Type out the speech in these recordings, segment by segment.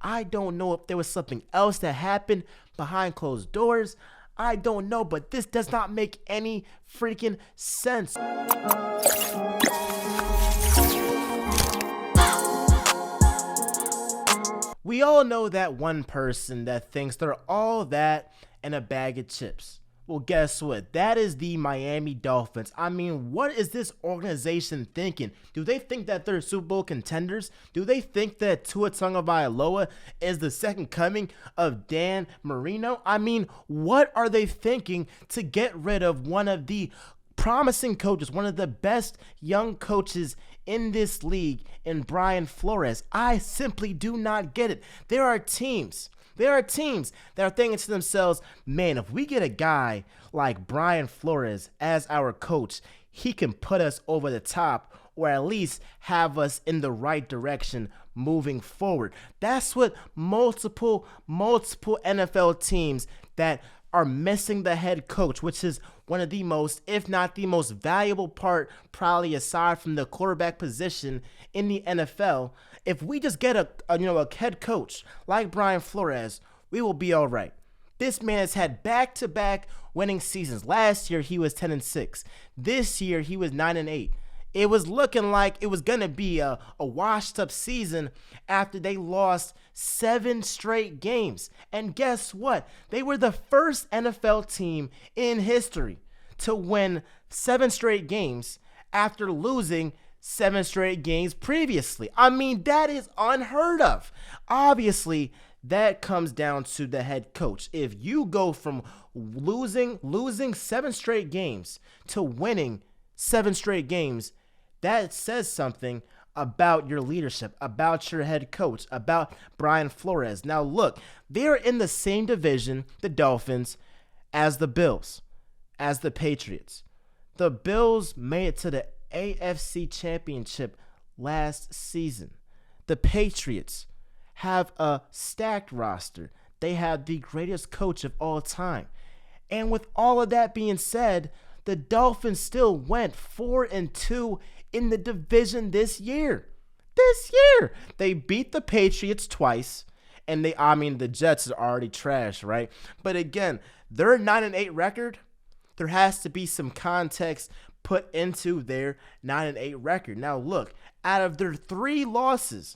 I don't know if there was something else that happened behind closed doors. I don't know, but this does not make any freaking sense. We all know that one person that thinks they're all that and a bag of chips. Well, guess what? That is the Miami Dolphins. I mean, what is this organization thinking? Do they think that they're Super Bowl contenders? Do they think that Tua Tagovailoa is the second coming of Dan Marino? I mean, what are they thinking to get rid of one of the promising coaches, one of the best young coaches in this league, in Brian Flores? I simply do not get it. There are teams that are thinking to themselves, man, if we get a guy like Brian Flores as our coach, he can put us over the top or at least have us in the right direction moving forward. That's what multiple NFL teams that are missing the head coach, which is one of the most, if not the most valuable part, probably aside from the quarterback position in the NFL. If we just get a head coach like Brian Flores, we will be all right. This man has had back-to-back winning seasons. Last year he was 10-6. This year he was 9-8. It was looking like it was going to be a washed-up season after they lost 7 straight games. And guess what? They were the first NFL team in history to win 7 straight games after losing 7 straight games previously. I mean, that is unheard of. Obviously, that comes down to the head coach. If you go from losing 7 straight games to winning 7 straight games, that says something about your leadership, about your head coach, about Brian Flores. Now, look, they're in the same division, the Dolphins, as the Bills, as the Patriots. The Bills made it to the AFC Championship last season. The Patriots have a stacked roster. They have the greatest coach of all time. And with all of that being said, the Dolphins still went 4-2 in the division this year. They beat the Patriots twice. And the Jets are already trash, right? But again, their 9-8 record, there has to be some context put into their 9-8 record. Now look, out of their 3 losses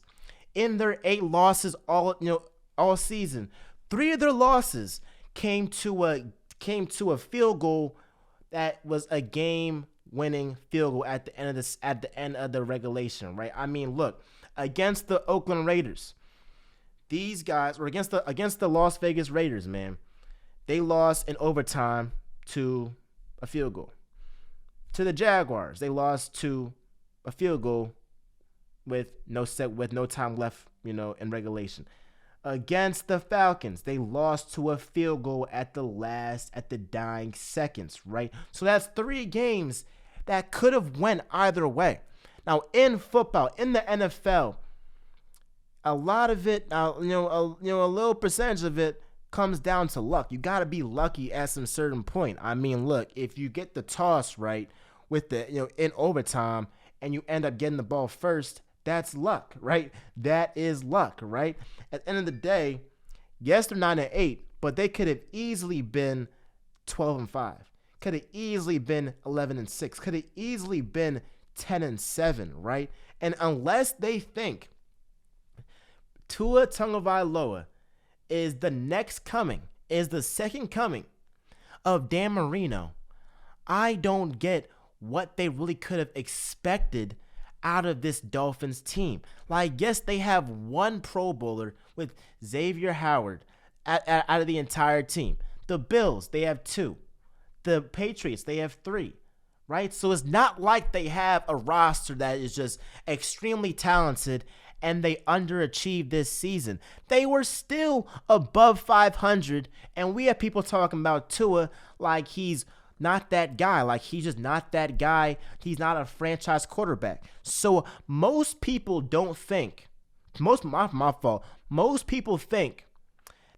in their 8 losses all season, 3 of their losses came to a field goal that was a game-winning field goal at the end of the regulation, right? I mean, look, against the Oakland Raiders, these guys were against the Las Vegas Raiders, man. They lost in overtime to a field goal. To the Jaguars, they lost to a field goal with no time left, in regulation. Against the Falcons, they lost to a field goal at the dying seconds, right? So that's 3 games that could have went either way. Now in football, in the NFL, a lot of it, a little percentage of it comes down to luck. You got to be lucky at some certain point. I mean, look, if you get the toss right with in overtime and you end up getting the ball first, that's luck, right? That is luck, right? At the end of the day, yes, they're 9-8, but they could have easily been 12-5. Could have easily been 11-6. Could have easily been 10-7, right? And unless they think Tua Tagovailoa is the second coming of Dan Marino, I don't get what they really could have expected out of this Dolphins team. Like, yes, they have 1 Pro Bowler with Xavier Howard out of the entire team. The Bills, they have 2. The Patriots, they have 3, right? So it's not like they have a roster that is just extremely talented and they underachieved this season. They were still above 500, and we have people talking about Tua like he's not that guy. Like, he's just not that guy. He's not a franchise quarterback. So most people don't think, most people think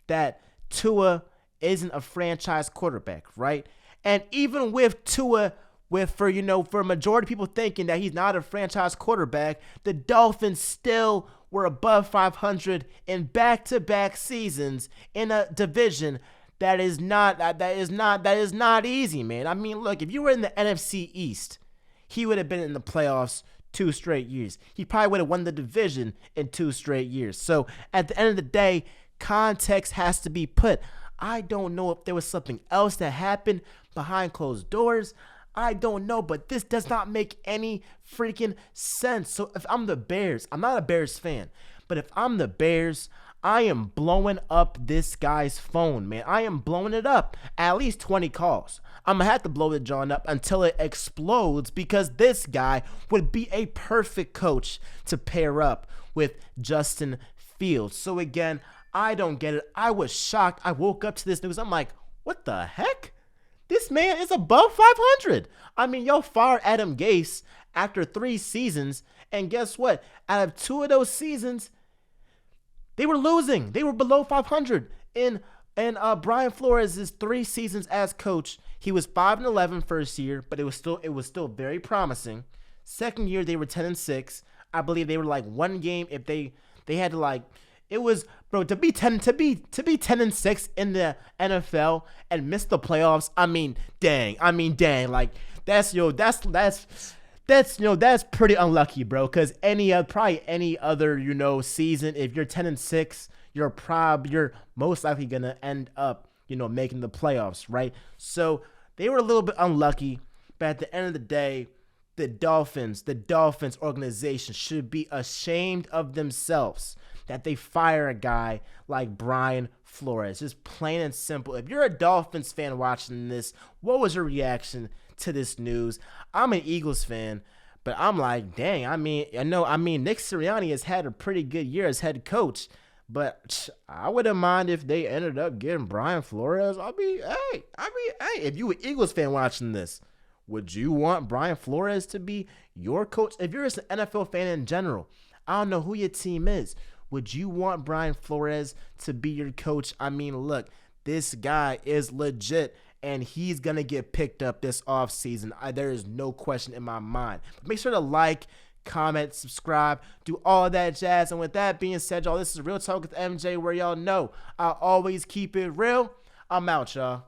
that Tua isn't a franchise quarterback, right? And even with Tua, for a majority of people thinking that he's not a franchise quarterback, the Dolphins still were above 500 in back-to-back seasons in a division that is not easy, man. I mean, look, if you were in the NFC East, he would have been in the playoffs 2 straight years. He probably would have won the division in 2 straight years. So at the end of the day, context has to be put. I don't know if there was something else that happened behind closed doors. I don't know, but this does not make any freaking sense. So if I'm the Bears, I'm not a Bears fan, but if I'm the Bears, I am blowing up this guy's phone, man. I am blowing it up. At least 20 calls. I'm going to have to blow the John up until it explodes because this guy would be a perfect coach to pair up with Justin Fields. So again, I don't get it. I was shocked. I woke up to this news. I'm like, what the heck? This man is above 500. I mean, y'all fired Adam Gase after 3 seasons. And guess what? Out of 2 of those seasons, they were losing. They were below 500. In Brian Flores' 3 seasons as coach, he was 5-11 first year, but it was still very promising. Second year, they were 10-6. I believe they were like 1 game if they had to like. It was, bro, to be 10-6 in the NFL and miss the playoffs. I mean, dang. Like that's pretty unlucky, bro. Because probably any other season, if you're 10-6, you're most likely gonna end up making the playoffs, right? So they were a little bit unlucky, but at the end of the day, the Dolphins organization should be ashamed of themselves that they fire a guy like Brian Flores. Just plain and simple. If you're a Dolphins fan watching this, what was your reaction to this news? I'm an Eagles fan, but I'm like, dang, Nick Sirianni has had a pretty good year as head coach, but I wouldn't mind if they ended up getting Brian Flores. Hey, if you an Eagles fan watching this, would you want Brian Flores to be your coach? If you're just an NFL fan in general, I don't know who your team is. Would you want Brian Flores to be your coach? I mean, look, this guy is legit, and he's going to get picked up this offseason. There is no question in my mind. But make sure to like, comment, subscribe, do all that jazz. And with that being said, y'all, this is Real Talk with MJ, where y'all know I always keep it real. I'm out, y'all.